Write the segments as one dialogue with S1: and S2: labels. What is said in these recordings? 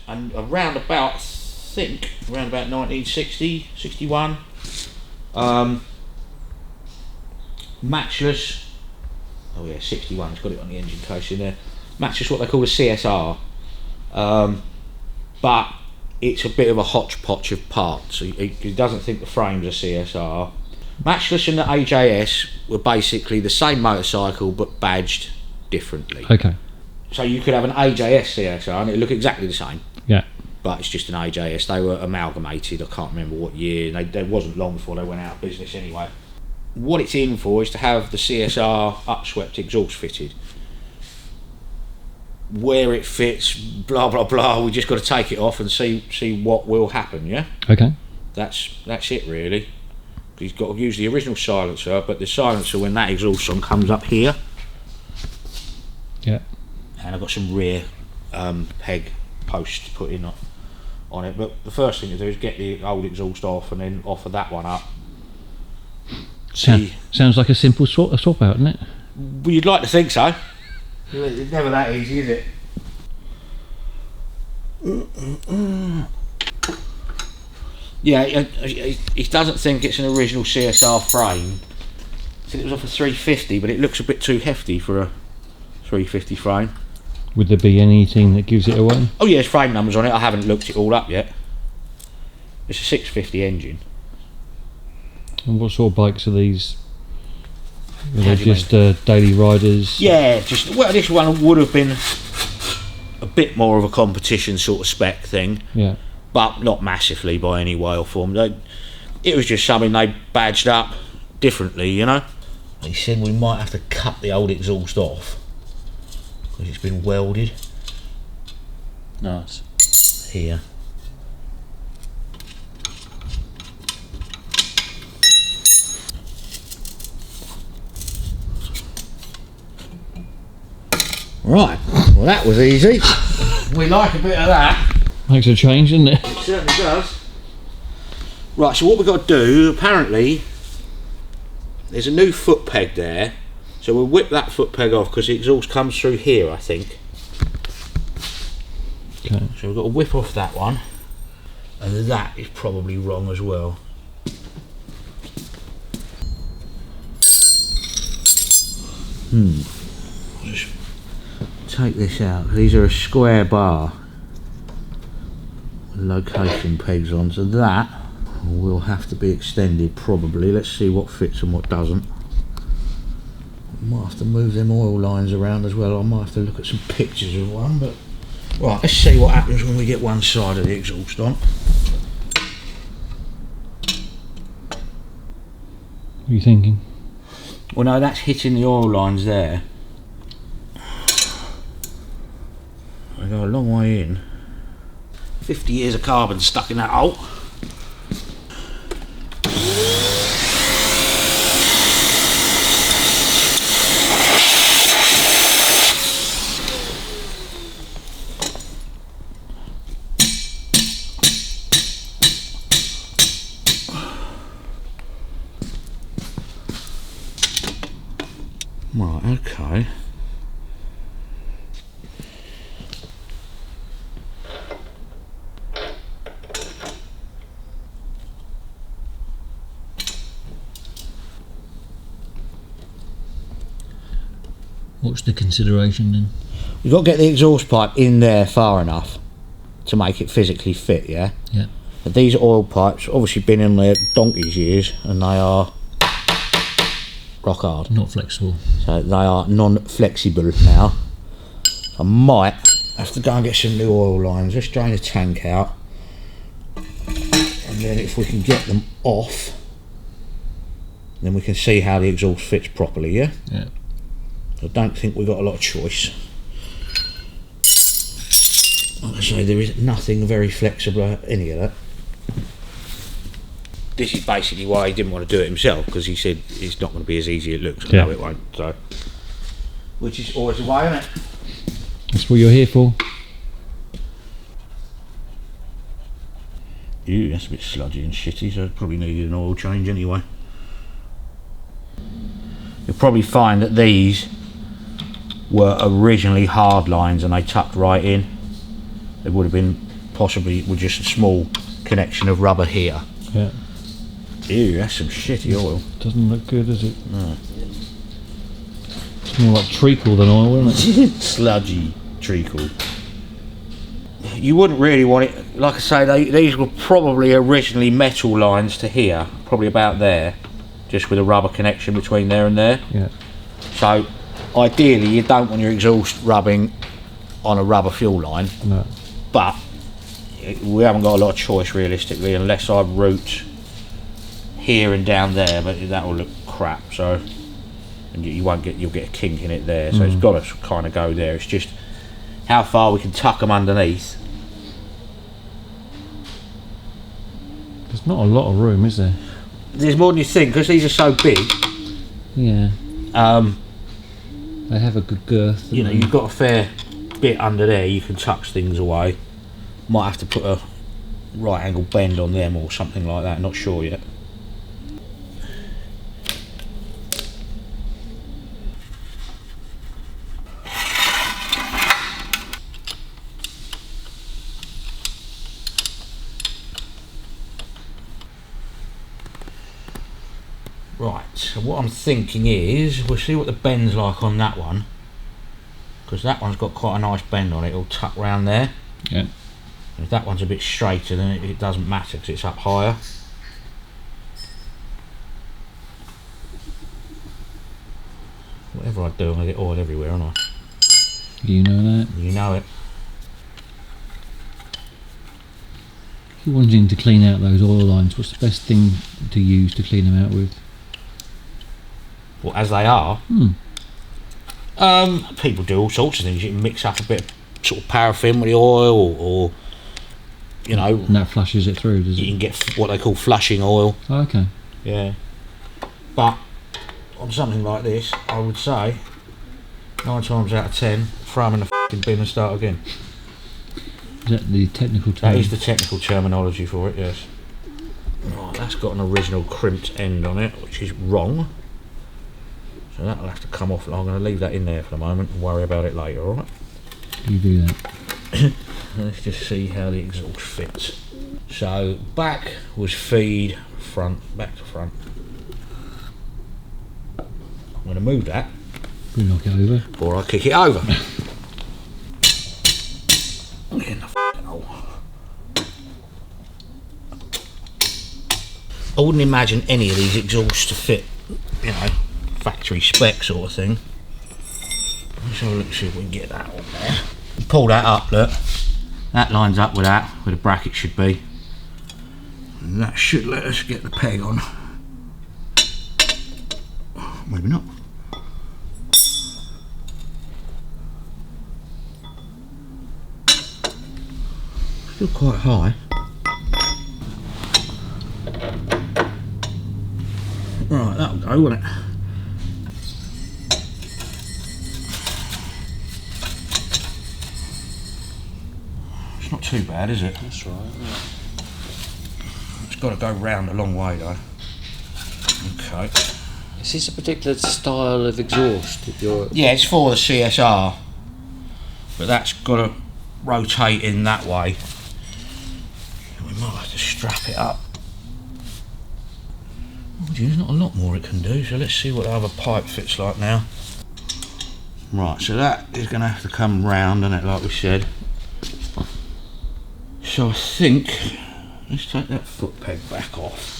S1: and around about, I think, around about 1960, 61. Matchless, oh yeah, 61, it's got it on the engine case in there. Matchless, what they call a CSR, but it's a bit of a hodgepodge of parts. He doesn't think the frame's a CSR. Matchless and the AJS were basically the same motorcycle but badged differently.
S2: Okay.
S1: So you could have an AJS CSR and it would look exactly the same.
S2: Yeah.
S1: But it's just an AJS. They were amalgamated, I can't remember what year. They wasn't long before they went out of business anyway. What it's in for is to have the CSR upswept exhaust fitted. Where it fits, blah blah blah, we just got to take it off and see what will happen, yeah?
S2: Okay.
S1: That's it really. He's got to use the original silencer, but the silencer, when that exhaust on, comes up here.
S2: Yeah.
S1: And I've got some rear peg posts put in on it, but the first thing to do is get the old exhaust off and then offer that one up.
S2: Sounds like a simple swap out, isn't it?
S1: Well, you'd like to think so. It's never that easy, is it? Yeah, he doesn't think it's an original CSR frame. He said it was off a 350, but it looks a bit too hefty for a 350 frame.
S2: Would there be anything that gives it away?
S1: Oh yeah, there's frame numbers on it. I haven't looked it all up yet. It's a 650 engine.
S2: And what sort of bikes are these? Are they just daily riders?
S1: Yeah, well, this one would have been a bit more of a competition sort of spec thing.
S2: Yeah.
S1: But not massively by any way or form. It was just something they badged up differently, you know. He said we might have to cut the old exhaust off because it's been welded.
S2: Nice.
S1: Here. Right, well that was easy. We like a bit of that.
S2: Makes a change, doesn't it?
S1: It certainly does. Right, so what we've got to do, apparently, there's a new foot peg there. So we'll whip that foot peg off because the exhaust comes through here, I think.
S2: Okay.
S1: So we've got to whip off that one. And that is probably wrong as well. Just take this out. These are a square bar. Location pegs on, so that will have to be extended probably. Let's see what fits and what doesn't. Might have to move them oil lines around as well. I might have to look at some pictures of one, but right, let's see what happens when we get one side of the exhaust on.
S2: What are you thinking?
S1: Well no, that's hitting the oil lines there. I go a long way in. 50 years of carbon stuck in that hole. Right, okay.
S2: What's the consideration then?
S1: You've got to get the exhaust pipe in there far enough to make it physically fit, yeah?
S2: Yeah.
S1: But these oil pipes obviously been in there donkey's years and they are rock hard.
S2: Not flexible.
S1: So they are non-flexible now. I might have to go and get some new oil lines. Let's drain the tank out. And then if we can get them off, then we can see how the exhaust fits properly, yeah?
S2: Yeah.
S1: I don't think we've got a lot of choice. Like I say, there is nothing very flexible about any of that. This is basically why he didn't want to do it himself, because he said it's not going to be as easy as it looks. I know it won't. So, which is always the way, isn't it?
S2: That's what you're here for.
S1: Ew, that's a bit sludgy and shitty, so it probably needed an oil change anyway. You'll probably find that these were originally hard lines and they tucked right in. There would have been possibly with just a small connection of rubber here.
S2: Yeah.
S1: Ew, that's some shitty oil.
S2: Doesn't look good, does it?
S1: No.
S2: It's more like treacle than oil, isn't it?
S1: Sludgy treacle. You wouldn't really want it, like I say, these were probably originally metal lines to here, probably about there, just with a rubber connection between there and there.
S2: Yeah.
S1: So ideally you don't want your exhaust rubbing on a rubber fuel line.
S2: No.
S1: But we haven't got a lot of choice realistically, unless I route here and down there, but that will look crap. So, and you'll get a kink in it there. So it's got to kind of go there. It's just how far we can tuck them underneath.
S2: There's not a lot of room, is there?
S1: There's more than you think, because these are so big.
S2: Yeah. They have a good girth.
S1: You know, you've got a fair bit under there. You can tuck things away. Might have to put a right angle bend on them or something like that. Not sure yet. Right, so what I'm thinking is, we'll see what the bend's like on that one, because that one's got quite a nice bend on it. It'll tuck round there.
S2: Yeah.
S1: And if that one's a bit straighter, then it doesn't matter because it's up higher. Whatever I do, I'm going to get oil everywhere, aren't I?
S2: You know that.
S1: You know it.
S2: If you're wanting to clean out those oil lines, what's the best thing to use to clean them out with?
S1: Well, as they are. People do all sorts of things. You can mix up a bit of sort of paraffin with the oil, or you know,
S2: And that flushes it through, does it?
S1: you can get what they call flushing oil.
S2: Oh, okay.
S1: Yeah. But on something like this, I would say 9 times out of 10, throw them in the f***ing bin and start again.
S2: Is that the technical term?
S1: That is the technical terminology for it, yes. Right, that's got an original crimped end on it, which is wrong. So that'll have to come off. I'm going to leave that in there for the moment and worry about it later, alright?
S2: You do that.
S1: Let's just see how the exhaust fits. So back was feed, front, back to front. I'm going to move that
S2: We knock it over.
S1: before I kick it over. In the f***ing hole. I wouldn't imagine any of these exhausts to fit, you know, factory spec sort of thing. Let's have a look, see if we can get that on there. Pull that up, look. That lines up with that, where the bracket should be. And that should let us get the peg on. Maybe not. Still quite high. Right, that'll go, won't it? It's not too bad, is it?
S2: That's right. Yeah.
S1: It's got to go round a long way though. Okay.
S2: Is this a particular style of exhaust that you're...
S1: Yeah, it's for the CSR, but that's got to rotate in that way. We might have to strap it up. Oh, gee, there's not a lot more it can do, so let's see what the other pipe fits like now. Right, so that is going to have to come round, isn't it, like we said. So I think, let's take that foot peg back off.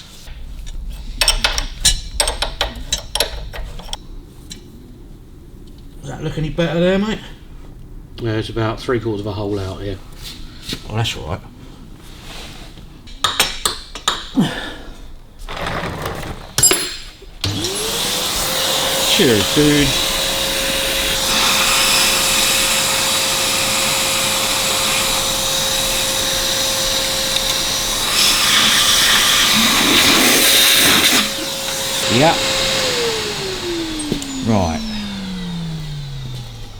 S1: Does that look any better there, mate?
S2: Yeah, it's about 3/4 of a hole out here.
S1: Well, that's all right. Cheers, dude. Yeah. Right.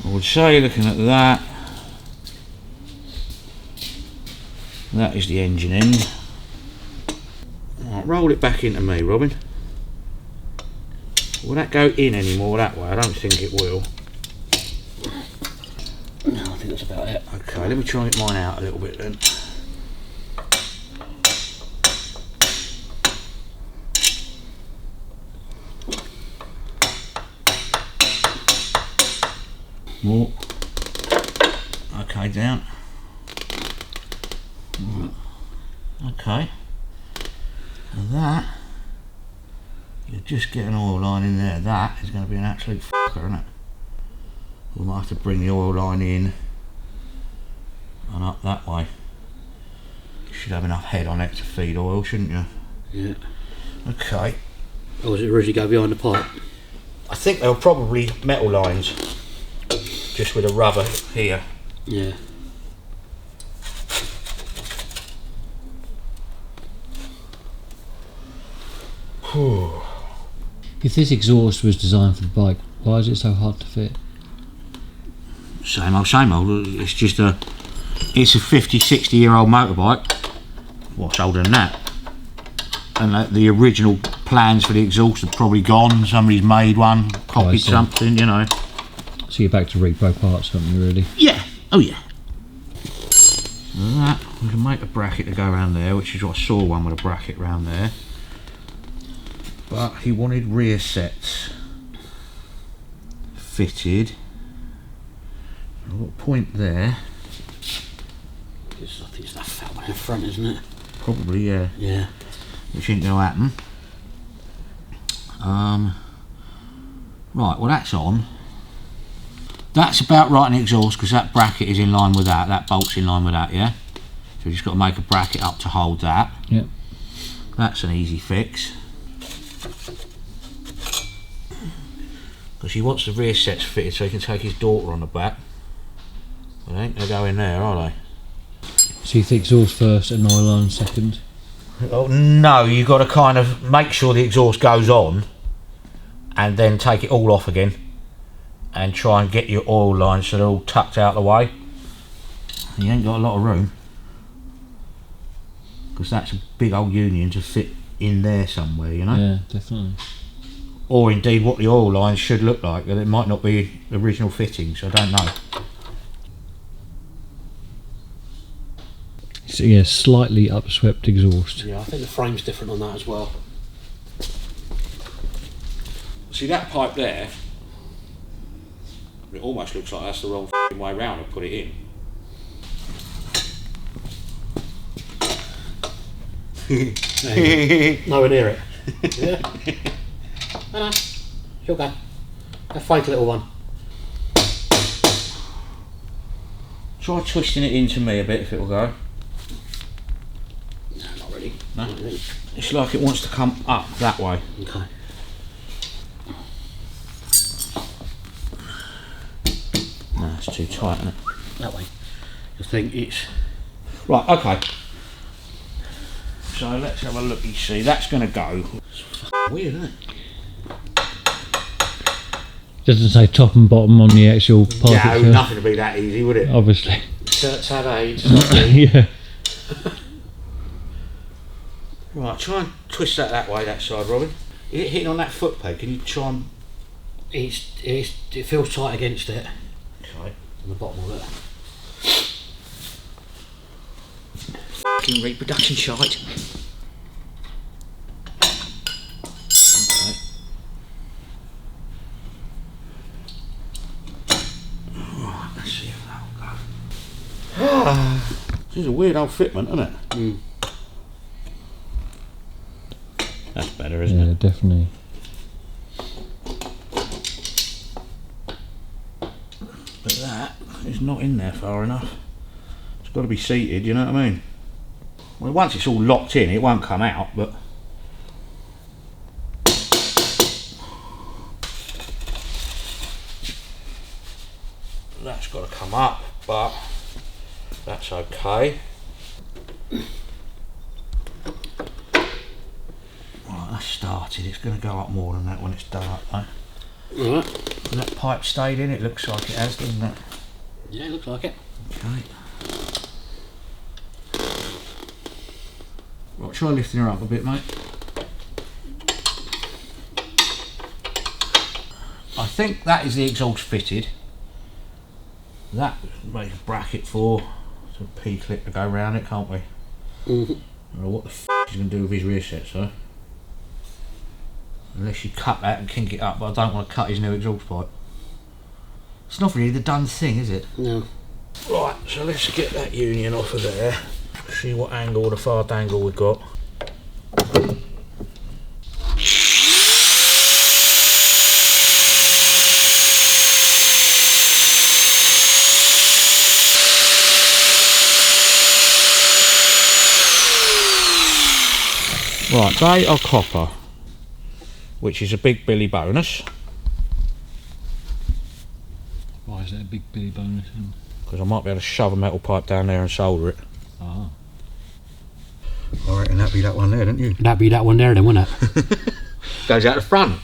S1: I would say, looking at that, that is the engine end. Right, roll it back into me, Robin. Will that go in anymore that way? I don't think it will.
S2: No, I think
S3: think that's about it.
S1: Okay, let me try and get mine out a little bit then. More. Okay, down. Okay. And that, you just get an oil line in there. That is going to be an absolute fucker, isn't it? We might have to bring the oil line in and up that way. You should have enough head on it to feed oil, shouldn't you?
S3: Yeah.
S1: Okay.
S3: Or does it originally go behind the pipe?
S1: I think they were probably metal lines, just with a rubber here.
S3: Yeah.
S1: Whew.
S2: If this exhaust was designed for the bike, why is it so hard to fit?
S1: Same old, same old. It's just it's a 50, 60 year old motorbike. What's older than that? And the original plans for the exhaust are probably gone. Somebody's made one, copied something, you know.
S2: So you're back to repro parts, aren't you, really?
S1: Yeah, oh yeah. And that, we can make a bracket to go around there, which is what I saw one with a bracket around there. But he wanted rear sets fitted. I've got a point there.
S3: I think it's that fat one in front, isn't it?
S1: Probably, yeah.
S3: Yeah.
S1: Which ain't gonna happen. Right, well that's on. That's about right in the exhaust because that bracket is in line with that. That bolt's in line with that, yeah? So we've just got to make a bracket up to hold that.
S2: Yep.
S1: That's an easy fix. Because he wants the rear sets fitted so he can take his daughter on the back. They ain't gonna go in there, are they?
S2: So you think exhaust first and oil line second?
S1: Oh no, you've got to kind of make sure the exhaust goes on and then take it all off again and try and get your oil lines so they're all tucked out of the way. You ain't got a lot of room because that's a big old union to fit in there somewhere, you know?
S2: Yeah, definitely.
S1: Or indeed what the oil lines should look like. It might not be the original fittings, I don't know.
S2: So yeah, slightly upswept exhaust.
S3: Yeah, I think the frame's different on that as well.
S1: See that pipe there? It almost looks like that's the wrong way round to put it in.
S3: Nowhere near it. Yeah. No, she'll go. A fake little one.
S1: Try twisting it into me a bit if it will go.
S3: No, not really.
S1: No?
S3: Not really.
S1: It's like it wants to come up that way.
S3: Okay.
S1: No, it's too tight, isn't it?
S3: That way. I think it's...
S1: Right, okay. So let's have a look. You see, that's going to go. It's weird, isn't it?
S2: Doesn't say top and bottom on the actual pipe.
S1: No, nothing to be that easy, would it?
S2: Obviously.
S3: Certs have AIDS.
S2: Yeah.
S1: Right, try and twist that way, that side, Robin. Is it hitting on that foot peg? Can you try and...
S3: It feels tight against it.
S1: Okay.
S3: On the bottom of it.
S1: Fucking reproduction shite. Okay. Right, let's see if that'll go. This is a weird old fitment, isn't it?
S3: Mm.
S1: That's better, isn't
S2: Yeah,
S1: it?
S2: definitely.
S1: But that is not in there far enough. It's got to be seated, you know what I mean? Well, once it's all locked in, it won't come out, but... That's got to come up, but that's okay. Right, that's started. It's going to go up more than that when it's dark, though.
S3: Alright.
S1: That pipe stayed in, it looks like it has, doesn't it?
S3: Yeah, it looks like it.
S1: Okay. Right, try lifting her up a bit, mate. I think that is the exhaust fitted. That make a bracket for some P-clip to go round it, can't we?
S3: Mm-hmm.
S1: I don't know what the f he's going to do with his rear sets though. Unless you cut that and kink it up, but I don't want to cut his new exhaust pipe. It's not really the done thing, is it?
S3: No.
S1: Right, so let's get that union off of there. See what angle, the far angle we've got. Right, they are copper, which is a big Billy bonus.
S2: Why is it a big Billy bonus?
S1: Because I might be able to shove a metal pipe down there and solder it.
S2: Ah.
S1: I reckon that'd be that one there, don't you?
S3: That'd be that one there then, wouldn't it?
S1: Goes out the front.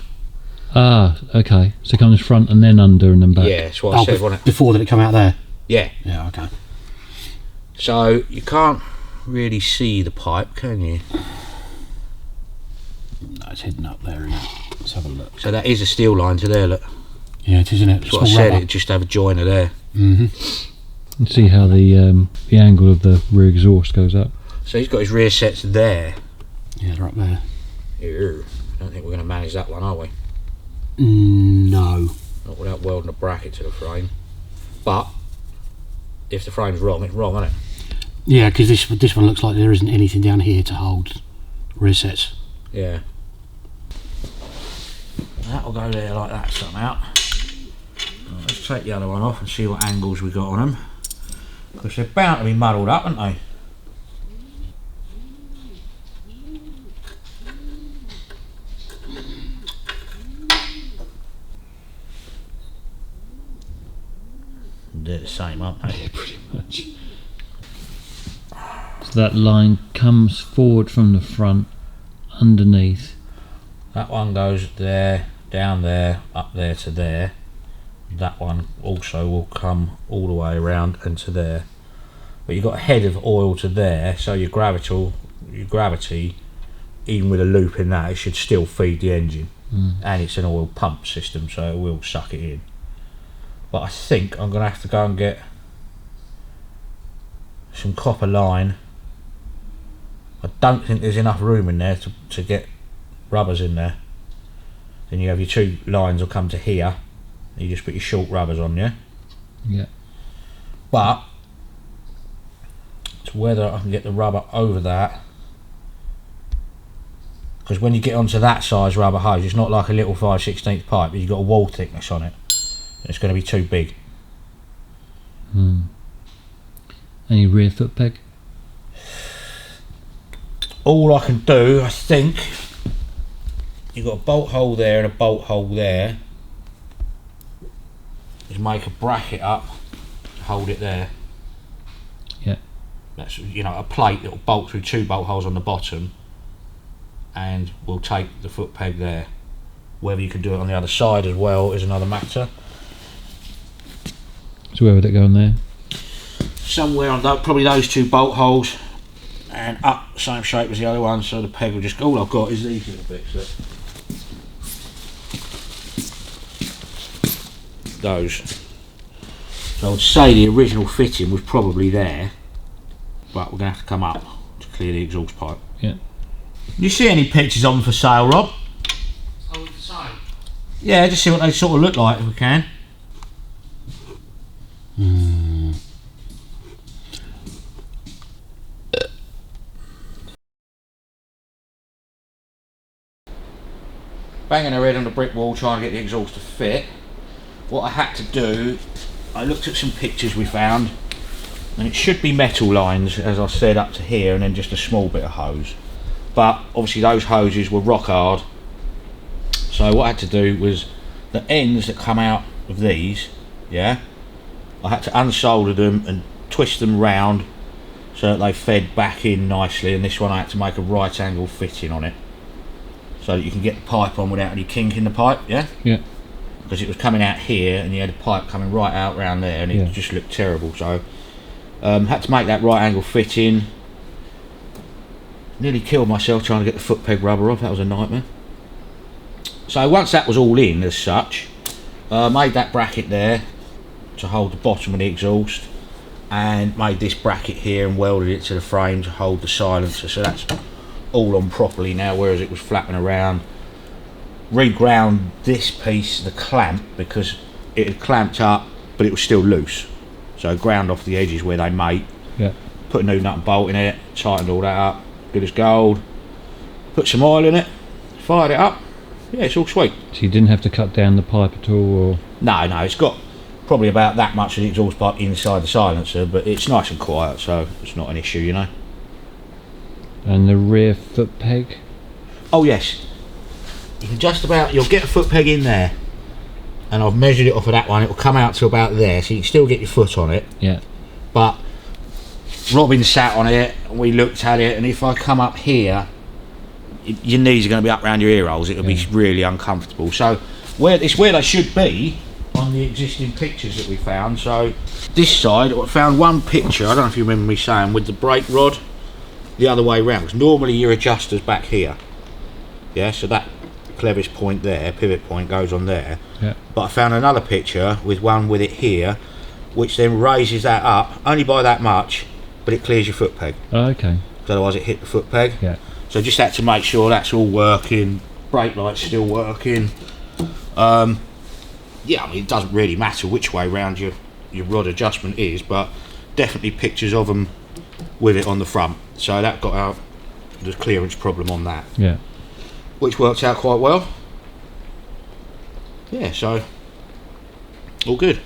S2: Ah, okay. So it comes front and then under and then back.
S1: Yeah, that's what I said, wasn't it?
S3: Before did it come out there?
S1: Yeah.
S3: Yeah, okay.
S1: So you can't really see the pipe, can you?
S3: No, it's hidden up there, isn't it? Let's have a look.
S1: So that is a steel line to there, look.
S3: Yeah, it is, isn't it?
S1: That's what I said, it just have a joiner there.
S3: Mm-hmm.
S2: And see how the angle of the rear exhaust goes up.
S1: So he's got his rear sets there.
S3: Yeah, they're up there.
S1: Ew. I don't think we're going to manage that one, are we?
S3: No.
S1: Not without welding a bracket to the frame. But if the frame's wrong, it's wrong, isn't it?
S3: Yeah, because this one looks like there isn't anything down here to hold rear sets.
S1: Yeah. That'll go there like that somehow. Right, let's take the other one off and see what angles we got on them. Because they're bound to be muddled up, aren't they? They're the same, aren't they?
S2: Yeah, pretty much. So that line comes forward from the front, underneath.
S1: That one goes there, down there, up there to there. That one also will come all the way around and to there. But you've got a head of oil to there, so your gravity, even with a loop in that, it should still feed the engine. And it's an oil pump system, so it will suck it in. But I think I'm going to have to go and get some copper line. I don't think there's enough room in there to get rubbers in there. Then you have your two lines will come to here. You just put your short rubbers on, yeah?
S2: Yeah.
S1: But it's whether I can get the rubber over that. Because when you get onto that size rubber hose, it's not like a little 5/16 pipe, you've got a wall thickness on it. It's going to be too big.
S2: Any rear foot peg?
S1: All I can do, I think, you've got a bolt hole there and a bolt hole there, is make a bracket up to hold it there.
S2: Yeah.
S1: That's, you know, a plate that will bolt through two bolt holes on the bottom, and we'll take the foot peg there. Whether you can do it on the other side as well is another matter.
S2: So where would it go on there?
S1: Somewhere on probably those two bolt holes, and up same shape as the other one, so the peg will just, all I've got is these little bits. Those. So I would say the original fitting was probably there, but we're going to have to come up to clear the exhaust pipe.
S2: Yeah.
S1: You see any pictures on for sale, Rob?
S3: Oh, the side?
S1: Yeah, just see what they sort of look like if we can. Banging her head on the brick wall trying to get the exhaust to fit. What I had to do, I looked at some pictures we found, and it should be metal lines, as I said, up to here, and then just a small bit of hose. But obviously those hoses were rock hard, so what I had to do was the ends that come out of these, yeah, I had to unsolder them and twist them round so that they fed back in nicely, and this one I had to make a right angle fitting on it so that you can get the pipe on without any kink in the pipe, yeah?
S2: Yeah.
S1: Because it was coming out here and you had a pipe coming right out round there, and it just looked terrible. So had to make that right angle fitting. Nearly killed myself trying to get the foot peg rubber off, that was a nightmare. So once that was all in as such, made that bracket there, to hold the bottom of the exhaust, and made this bracket here and welded it to the frame to hold the silencer, so that's all on properly now, whereas it was flapping around. Reground this piece, the clamp, because it had clamped up but it was still loose, so ground off the edges where they mate.
S2: Yeah.
S1: Put a new nut and bolt in it, tightened all that up, good as gold. Put some oil in it, fired it up. Yeah, it's all sweet.
S2: So you didn't have to cut down the pipe at all, or?
S1: No, it's got probably about that much of the exhaust pipe inside the silencer, but it's nice and quiet, so it's not an issue, you know.
S2: And the rear foot peg?
S1: Oh yes, you can just about, you'll get a foot peg in there, and I've measured it off of that one. It will come out to about there, so you can still get your foot on it.
S2: Yeah.
S1: But Robin sat on it, and we looked at it, and if I come up here, your knees are going to be up around your ear holes. It'll be really uncomfortable. So it's where they should be on the existing pictures that we found. So this side, I found one picture, I don't know if you remember me saying, with the brake rod the other way round, because normally your adjuster's back here. Yeah, so that clevis point there, pivot point, goes on there.
S2: Yeah.
S1: But I found another picture with one with it here, which then raises that up only by that much, but it clears your foot peg.
S2: Oh, okay.
S1: Otherwise it hit the foot peg.
S2: Yeah.
S1: So just had to make sure that's all working, brake light's still working. Yeah, I mean, it doesn't really matter which way round your rod adjustment is, but definitely pictures of them with it on the front. So that got out the clearance problem on that.
S2: Yeah.
S1: Which worked out quite well. Yeah, so all good.